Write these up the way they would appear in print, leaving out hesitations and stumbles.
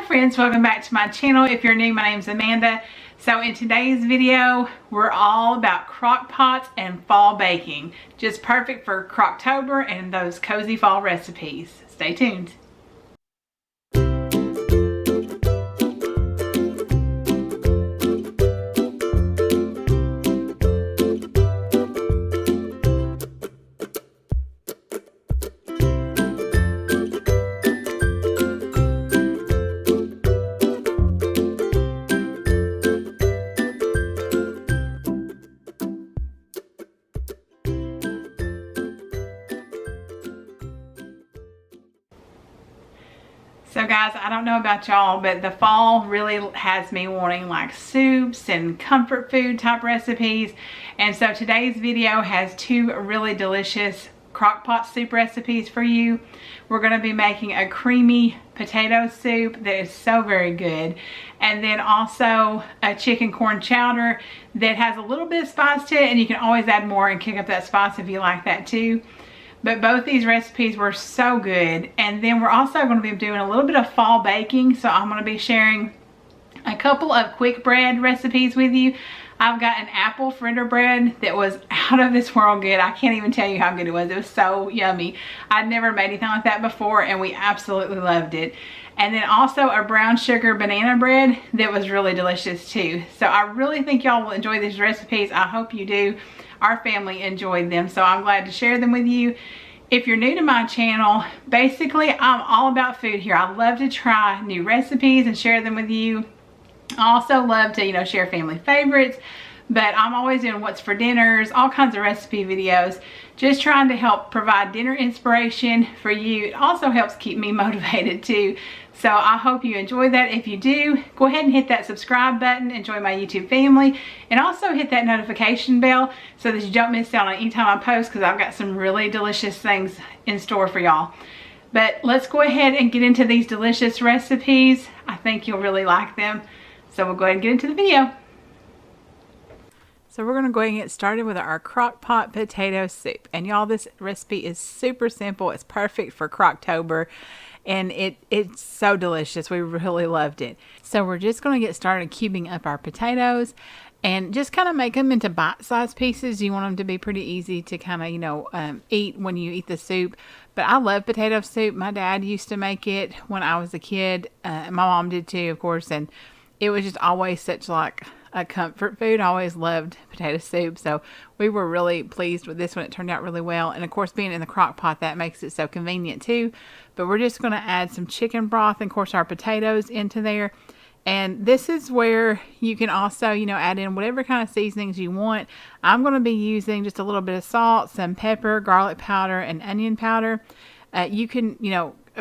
friends, welcome back to my channel. If you're new, my name's Amanda. So in today's video, we're all about crock pots and fall baking. Just perfect for Crocktober and those cozy fall recipes. Stay tuned. So guys, I don't know about y'all, but the fall really has me wanting like soups and comfort food type recipes. And so today's video has two really delicious crock pot soup recipes for you. We're going to be making a creamy potato soup that is so very good. And then also a chicken corn chowder that has a little bit of spice to it, and you can always add more and kick up that spice if you like that too. But both these recipes were so good. And then we're also going to be doing a little bit of fall baking. So I'm going to be sharing a couple of quick bread recipes with you. I've got an apple fritter bread that was out of this world good. I can't even tell you how good it was. It was so yummy. I'd never made anything like that before, and we absolutely loved it. And then also a brown sugar banana bread that was really delicious too. So I really think y'all will enjoy these recipes. I hope you do. Our family enjoyed them, so I'm glad to share them with you. If you're new to my channel, basically I'm all about food here. I love to try new recipes and share them with you. I also love to, share family favorites, but I'm always doing what's for dinners, all kinds of recipe videos, just trying to help provide dinner inspiration for you. It also helps keep me motivated too. So I hope you enjoy that. If you do, go ahead and hit that subscribe button, enjoy my YouTube family, and also hit that notification bell so that you don't miss out on any time I post, because I've got some really delicious things in store for y'all. But let's go ahead and get into these delicious recipes. I think you'll really like them. So we'll go ahead and get into the video. So we're going to go ahead and get started with our crock pot potato soup. And y'all, this recipe is super simple. It's perfect for Crocktober. And it's so delicious. We really loved it. So we're just going to get started cubing up our potatoes and just kind of make them into bite-sized pieces. You want them to be pretty easy to kind of, eat when you eat the soup. But I love potato soup. My dad used to make it when I was a kid. My mom did too, of course. And it was just always such like a comfort food. I always loved potato soup. So we were really pleased with this one. It turned out really well. And of course, being in the crock pot, that makes it so convenient too. But we're just going to add some chicken broth and of course our potatoes into there. And this is where you can also, add in whatever kind of seasonings you want. I'm going to be using just a little bit of salt, some pepper, garlic powder, and onion powder. You can,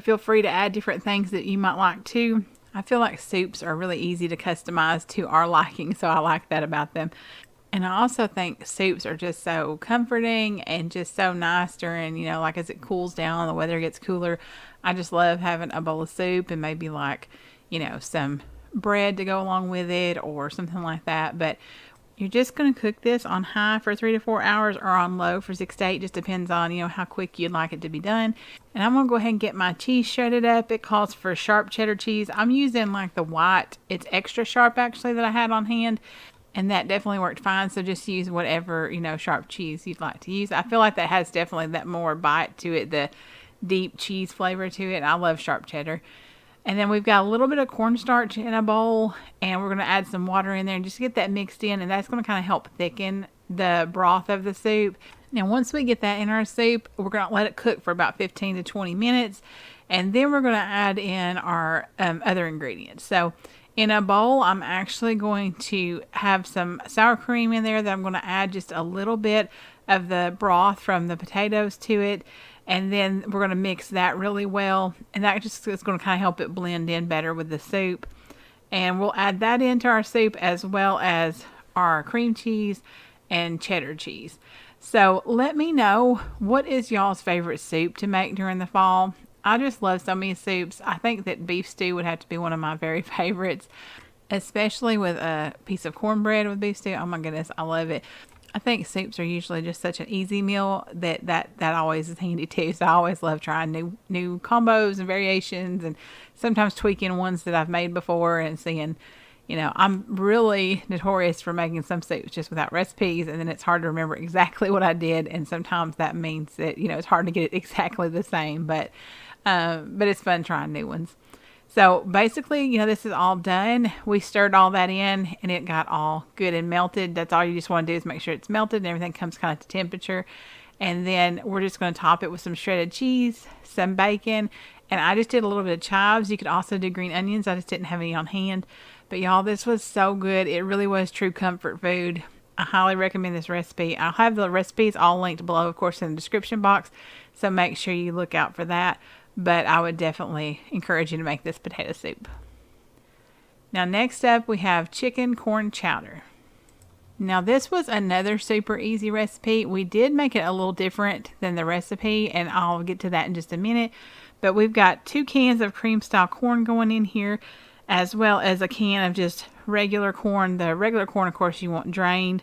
feel free to add different things that you might like too. I feel like soups are really easy to customize to our liking, so I like that about them. And I also think soups are just so comforting and just so nice during, like as it cools down, the weather gets cooler. I just love having a bowl of soup and maybe like, some bread to go along with it or something like that. But you're just going to cook this on high for 3 to 4 hours or on low for 6 to 8. Just depends on, how quick you'd like it to be done. And I'm going to go ahead and get my cheese shredded up. It calls for sharp cheddar cheese. I'm using like the white. It's extra sharp actually that I had on hand. And that definitely worked fine. So just use whatever, sharp cheese you'd like to use. I feel like that has definitely that more bite to it, the deep cheese flavor to it. I love sharp cheddar. And then we've got a little bit of cornstarch in a bowl, and we're going to add some water in there and just get that mixed in, and that's going to kind of help thicken the broth of the soup. Now, once we get that in our soup, we're going to let it cook for about 15 to 20 minutes, and then we're going to add in our other ingredients. So in a bowl, I'm actually going to have some sour cream in there that I'm going to add just a little bit of the broth from the potatoes to it. And then we're going to mix that really well. And that just is going to kind of help it blend in better with the soup. And we'll add that into our soup as well as our cream cheese and cheddar cheese. So let me know, what is y'all's favorite soup to make during the fall? I just love so many soups. I think that beef stew would have to be one of my very favorites, especially with a piece of cornbread with beef stew. Oh my goodness, I love it. I think soups are usually just such an easy meal that always is handy too. So I always love trying new combos and variations, and sometimes tweaking ones that I've made before and seeing. I'm really notorious for making some soups just without recipes, and then it's hard to remember exactly what I did, and sometimes that means that it's hard to get it exactly the same. But it's fun trying new ones. So basically, this is all done. We stirred all that in and it got all good and melted. That's all you just want to do is make sure it's melted and everything comes kind of to temperature. And then we're just going to top it with some shredded cheese, some bacon, and I just did a little bit of chives. You could also do green onions. I just didn't have any on hand. But y'all, this was so good. It really was true comfort food. I highly recommend this recipe. I'll have the recipes all linked below, of course, in the description box. So make sure you look out for that. But I would definitely encourage you to make this potato soup. Now next up we have chicken corn chowder. Now this was another super easy recipe. We did make it a little different than the recipe, and I'll get to that in just a minute. But we've got 2 cans of cream style corn going in here, as well as a can of just regular corn. The regular corn, of course, you want drained.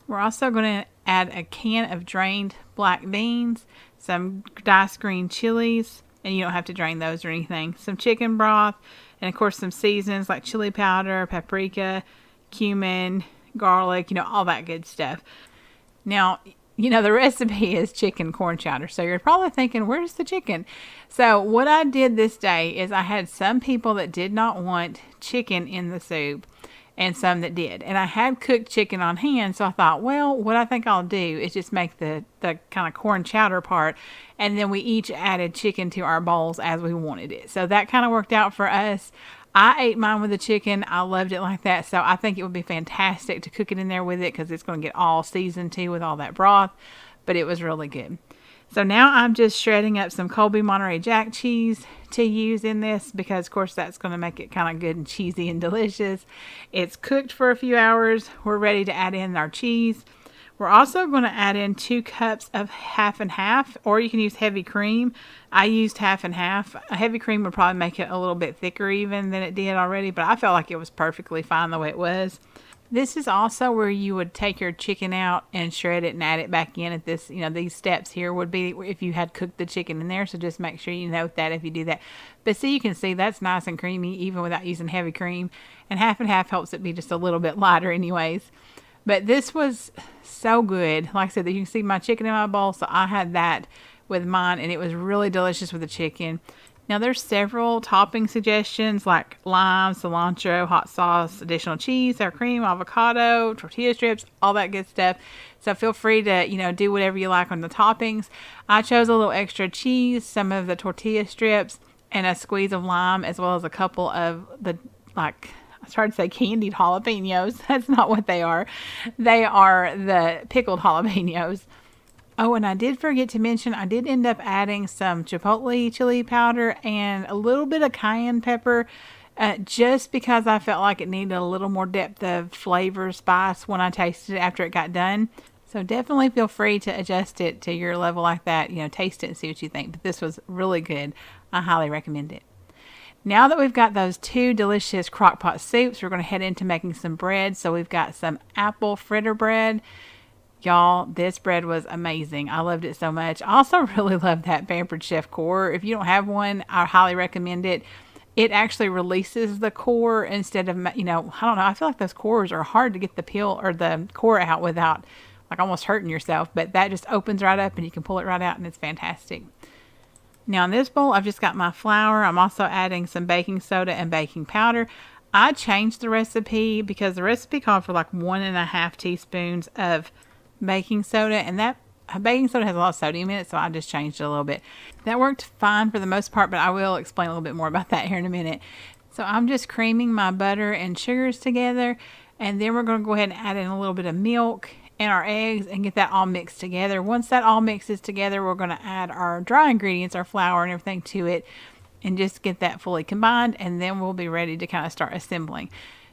We're also going to add a can of drained black beans, some diced green chilies, and you don't have to drain those or anything. Some chicken broth, and of course some seasonings like chili powder, paprika, cumin, garlic, all that good stuff. Now, the recipe is chicken corn chowder, so you're probably thinking, where's the chicken? So what I did this day is I had some people that did not want chicken in the soup, and some that did. And I had cooked chicken on hand, so I thought, well, what I think I'll do is just make the kind of corn chowder part, and then we each added chicken to our bowls as we wanted it. So that kind of worked out for us. I ate mine with the chicken. I loved it like that, so I think it would be fantastic to cook it in there with it because it's going to get all seasoned too with all that broth, but it was really good. So now I'm just shredding up some Colby Monterey Jack cheese to use in this because, of course, that's going to make it kind of good and cheesy and delicious. It's cooked for a few hours. We're ready to add in our cheese. We're also going to add in 2 cups of half and half, or you can use heavy cream. I used half and half. A heavy cream would probably make it a little bit thicker even than it did already, but I felt like it was perfectly fine the way it was. This is also where you would take your chicken out and shred it and add it back in at this, these steps here would be if you had cooked the chicken in there. So just make sure you note that if you do that. But see, you can see that's nice and creamy even without using heavy cream. And half helps it be just a little bit lighter anyways. But this was so good. Like I said, you can see my chicken in my bowl. So I had that with mine and it was really delicious with the chicken. Now there's several topping suggestions like lime, cilantro, hot sauce, additional cheese, sour cream, avocado, tortilla strips, all that good stuff. So feel free to, do whatever you like on the toppings. I chose a little extra cheese, some of the tortilla strips, and a squeeze of lime, as well as a couple of the, I started to say candied jalapenos. That's not what they are. They are the pickled jalapenos. Oh, and I did forget to mention, I did end up adding some chipotle chili powder and a little bit of cayenne pepper just because I felt like it needed a little more depth of flavor spice when I tasted it after it got done. So definitely feel free to adjust it to your level like that. Taste it and see what you think. But this was really good. I highly recommend it. Now that we've got those 2 delicious crockpot soups, we're going to head into making some bread. So we've got some Apple Fritter Bread. Y'all, this bread was amazing. I loved it so much. I also really love that Pampered Chef core. If you don't have one, I highly recommend it. It actually releases the core instead of, I don't know. I feel like those cores are hard to get the peel or the core out without almost hurting yourself. But that just opens right up and you can pull it right out and it's fantastic. Now in this bowl, I've just got my flour. I'm also adding some baking soda and baking powder. I changed the recipe because the recipe called for 1.5 teaspoons of baking soda, and that baking soda has a lot of sodium in it, so I just changed it a little bit. That worked fine for the most part, but I will explain a little bit more about that here in a minute. So I'm just creaming my butter and sugars together, and then we're going to go ahead and add in a little bit of milk and our eggs and get that all mixed together. Once that all mixes together, we're going to add our dry ingredients, our flour and everything to it, and just get that fully combined, and then we'll be ready to kind of start assembling.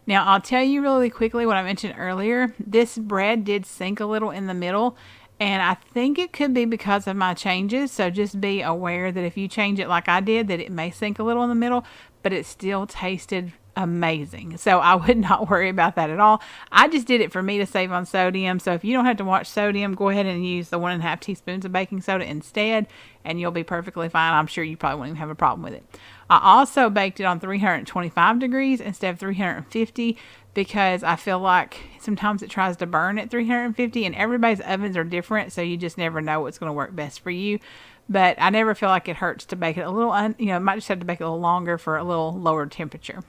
Now, I'll tell you really quickly what I mentioned earlier. This bread did sink a little in the middle, and I think it could be because of my changes. So just be aware that if you change it like I did, that it may sink a little in the middle, but it still tasted amazing. So I would not worry about that at all. I just did it for me to save on sodium. So if you don't have to watch sodium, go ahead and use the 1.5 teaspoons of baking soda instead, and you'll be perfectly fine. I'm sure you probably won't even have a problem with it. I also baked it on 325 degrees instead of 350 because I feel like sometimes it tries to burn at 350, and everybody's ovens are different, so you just never know what's going to work best for you. But I never feel like it hurts to bake it a little, might just have to bake it a little longer for a little lower temperature.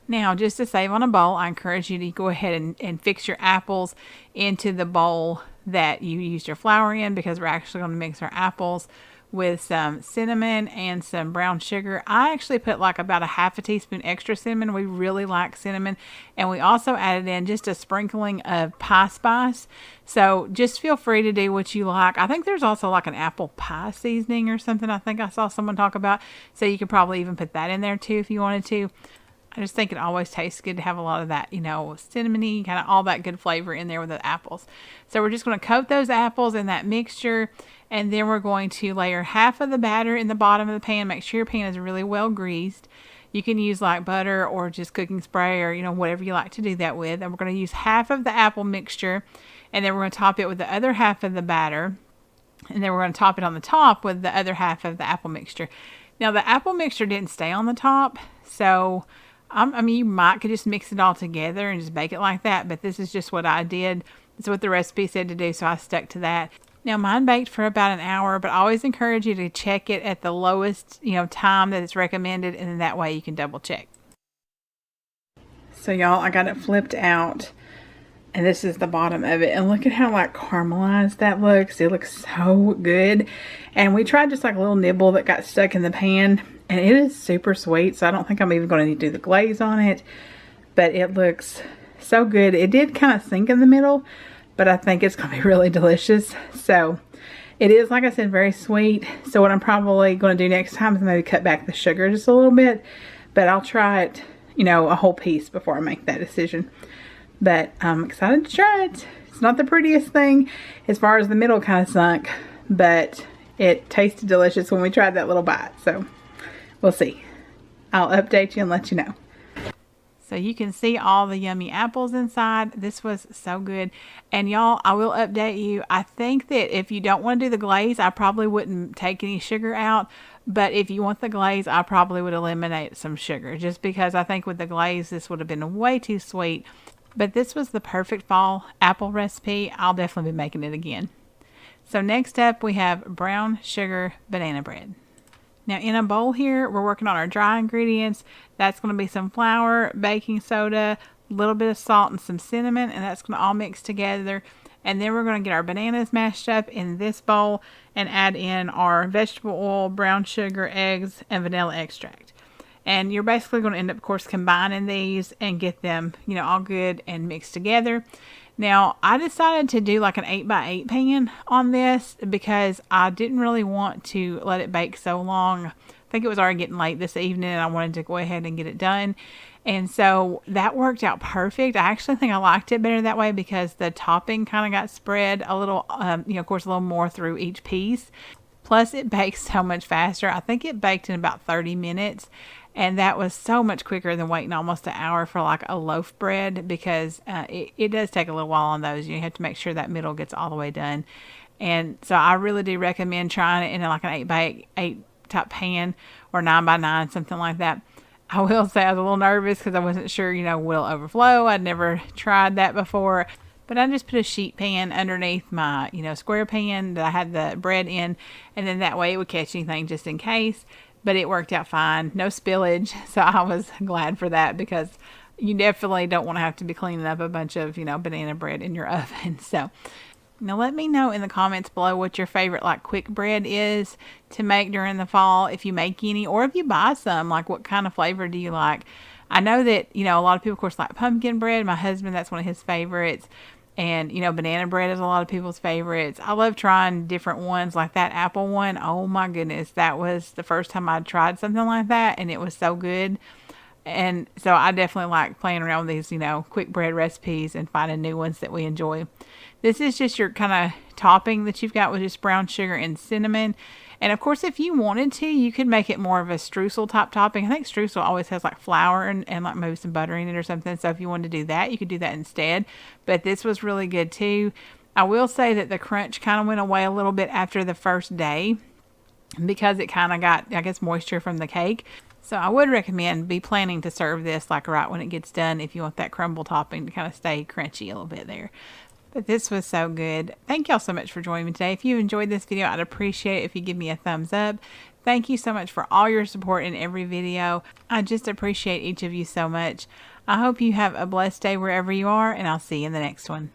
Now, just to save on a bowl, I encourage you to go ahead and fix your apples into the bowl that you used your flour in, because we're actually going to mix our apples with some cinnamon and some brown sugar. I actually put like about 1/2 teaspoon extra cinnamon. We really like cinnamon. And we also added in just a sprinkling of pie spice. So just feel free to do what you like. I think there's also like an apple pie seasoning or something I think I saw someone talk about. So you could probably even put that in there too if you wanted to. I just think it always tastes good to have a lot of that, cinnamony, kind of all that good flavor in there with the apples. So we're just going to coat those apples in that mixture, and then we're going to layer half of the batter in the bottom of the pan. Make sure your pan is really well greased. You can use like butter or just cooking spray or, whatever you like to do that with. And we're going to use half of the apple mixture, and then we're going to top it with the other half of the batter. And then we're going to top it on the top with the other half of the apple mixture. Now, the apple mixture didn't stay on the top, so you could just mix it all together and just bake it like that, but this is just what I did. It's what the recipe said to do, so I stuck to that. Now, mine baked for about an hour, but I always encourage you to check it at the lowest, time that it's recommended, and then that way you can double check. So, y'all, I got it flipped out, and this is the bottom of it, and look at how like caramelized that looks. It looks so good. And we tried just like a little nibble that got stuck in the pan, and it is super sweet, so I don't think I'm even going to need to do the glaze on it, but it looks so good. It did kind of sink in the middle, but I think it's going to be really delicious. So it is, like I said, very sweet. So what I'm probably going to do next time is maybe cut back the sugar just a little bit, but I'll try it, a whole piece before I make that decision. But I'm excited to try it. It's not the prettiest thing as far as the middle kind of sunk, but it tasted delicious when we tried that little bite. So we'll see. I'll update you and let you know. So you can see all the yummy apples inside. This was so good. And y'all, I will update you. I think that if you don't want to do the glaze, I probably wouldn't take any sugar out. But if you want the glaze, I probably would eliminate some sugar, just because I think with the glaze, this would have been way too sweet. But this was the perfect fall apple recipe. I'll definitely be making it again. So next up, we have brown sugar banana bread. Now in a bowl here, we're working on our dry ingredients. That's going to be some flour, baking soda, a little bit of salt, and some cinnamon, and that's going to all mix together. And then we're going to get our bananas mashed up in this bowl and add in our vegetable oil, brown sugar, eggs, and vanilla extract. And you're basically going to end up, of course, combining these and get them, all good and mixed together. Now, I decided to do like an 8x8 pan on this because I didn't really want to let it bake so long. I think it was already getting late this evening and I wanted to go ahead and get it done. And so that worked out perfect. I actually think I liked it better that way because the topping kind of got spread a little, of course, a little more through each piece. Plus, it bakes so much faster. I think it baked in about 30 minutes. And that was so much quicker than waiting almost an hour for like a loaf bread, because it does take a little while on those. You have to make sure that middle gets all the way done. And so I really do recommend trying it in like an 8x8 type pan or 9x9, something like that. I will say I was a little nervous because I wasn't sure, will it overflow? I'd never tried that before. But I just put a sheet pan underneath my, square pan that I had the bread in. And then that way it would catch anything just in case. But it worked out fine. No spillage. So I was glad for that, because you definitely don't want to have to be cleaning up a bunch of, banana bread in your oven. So now let me know in the comments below what your favorite like quick bread is to make during the fall, if you make any, or if you buy some, like what kind of flavor do you like? I know that, a lot of people, of course, like pumpkin bread. My husband, that's one of his favorites. And, banana bread is a lot of people's favorites. I love trying different ones, like that apple one. Oh my goodness. That was the first time I tried something like that, and it was so good. And so I definitely like playing around with these, quick bread recipes and finding new ones that we enjoy. This is just your kind of topping that you've got with just brown sugar and cinnamon. And of course, if you wanted to, you could make it more of a streusel top topping. I think streusel always has like flour and like maybe some butter in it or something. So if you wanted to do that, you could do that instead. But this was really good too. I will say that the crunch kind of went away a little bit after the first day because it kind of got, I guess, moisture from the cake. So I would recommend be planning to serve this like right when it gets done if you want that crumble topping to kind of stay crunchy a little bit there. But this was so good. Thank y'all so much for joining me today. If you enjoyed this video, I'd appreciate it if you give me a thumbs up. Thank you so much for all your support in every video. I just appreciate each of you so much. I hope you have a blessed day wherever you are, and I'll see you in the next one.